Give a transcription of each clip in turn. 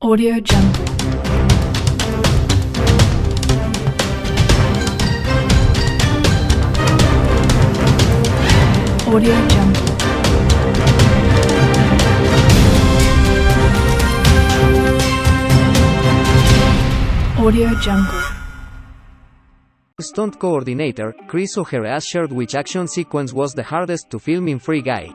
Audio Jungle. Audio Jungle. Audio Jungle. Stunt coordinator, Chris O'Hara shared which action sequence was the hardest to film in Free Guy.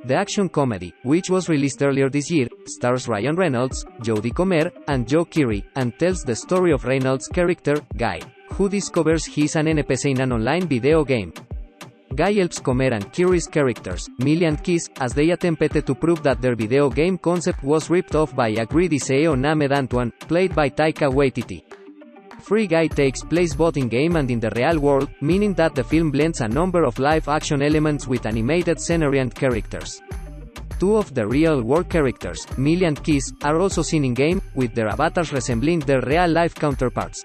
The action comedy, which was released earlier this year, stars Ryan Reynolds, Jodie Comer, and Joe Keery, and tells the story of Reynolds' character, Guy, who discovers he's an NPC in an online video game. Guy helps Comer and Keery's characters, Millie and Keys, as they attempted to prove that their video game concept was ripped off by a greedy CEO named Antoine, played by Taika Waititi. Free Guy takes place both in-game and in the real world, meaning that the film blends a number of live-action elements with animated scenery and characters. Two of the real-world characters, Millie and Keys, are also seen in-game, with their avatars resembling their real-life counterparts.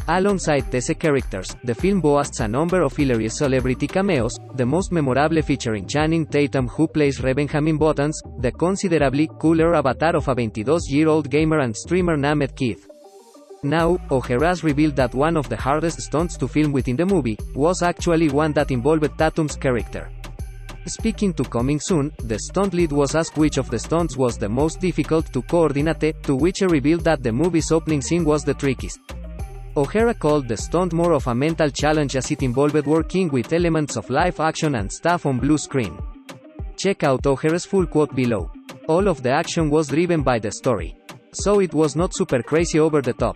Alongside these characters, the film boasts a number of hilarious celebrity cameos, the most memorable featuring Channing Tatum, who plays Benjamin Buttons, the considerably cooler avatar of a 22-year-old gamer and streamer named Keith. Now, O'Hara's revealed that one of the hardest stunts to film within the movie was actually one that involved Tatum's character. Speaking to Coming Soon, the stunt lead was asked which of the stunts was the most difficult to coordinate, to which he revealed that the movie's opening scene was the trickiest. O'Hara called the stunt more of a mental challenge as it involved working with elements of live action and stuff on blue screen. Check out O'Hara's full quote below. All of the action was driven by the story. So it was not super crazy over the top.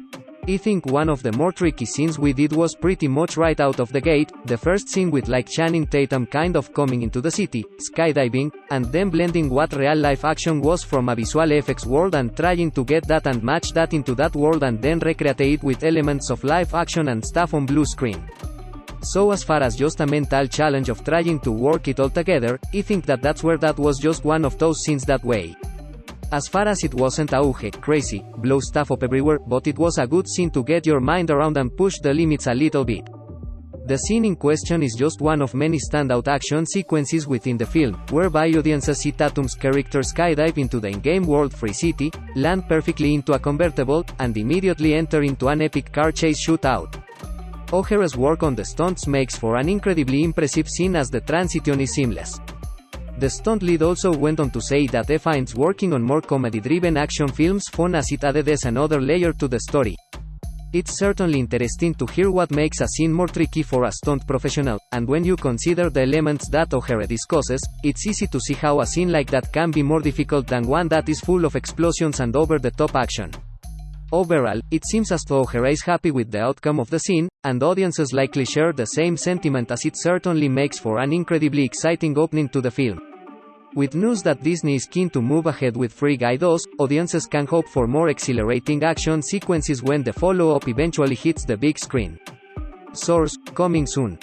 I think one of the more tricky scenes we did was pretty much right out of the gate, the first scene with like Channing Tatum kind of coming into the city, skydiving, and then blending what real life action was from a visual effects world and trying to get that and match that into that world and then recreate it with elements of live action and stuff on blue screen. So as far as just a mental challenge of trying to work it all together, I think that was just one of those scenes that way. As far as it wasn't crazy, blow stuff up everywhere, but it was a good scene to get your mind around and push the limits a little bit. The scene in question is just one of many standout action sequences within the film, whereby audiences see Tatum's character skydive into the in-game world Free City, land perfectly into a convertible, and immediately enter into an epic car chase shootout. O'Hara's work on the stunts makes for an incredibly impressive scene as the transition is seamless. The stunt lead also went on to say that he finds working on more comedy-driven action films fun as it added another layer to the story. It's certainly interesting to hear what makes a scene more tricky for a stunt professional, and when you consider the elements that O'Hara discusses, it's easy to see how a scene like that can be more difficult than one that is full of explosions and over-the-top action. Overall, it seems as though O'Hara is happy with the outcome of the scene, and audiences likely share the same sentiment as it certainly makes for an incredibly exciting opening to the film. With news that Disney is keen to move ahead with Free Guy 2, audiences can hope for more exhilarating action sequences when the follow-up eventually hits the big screen. Source: Coming Soon.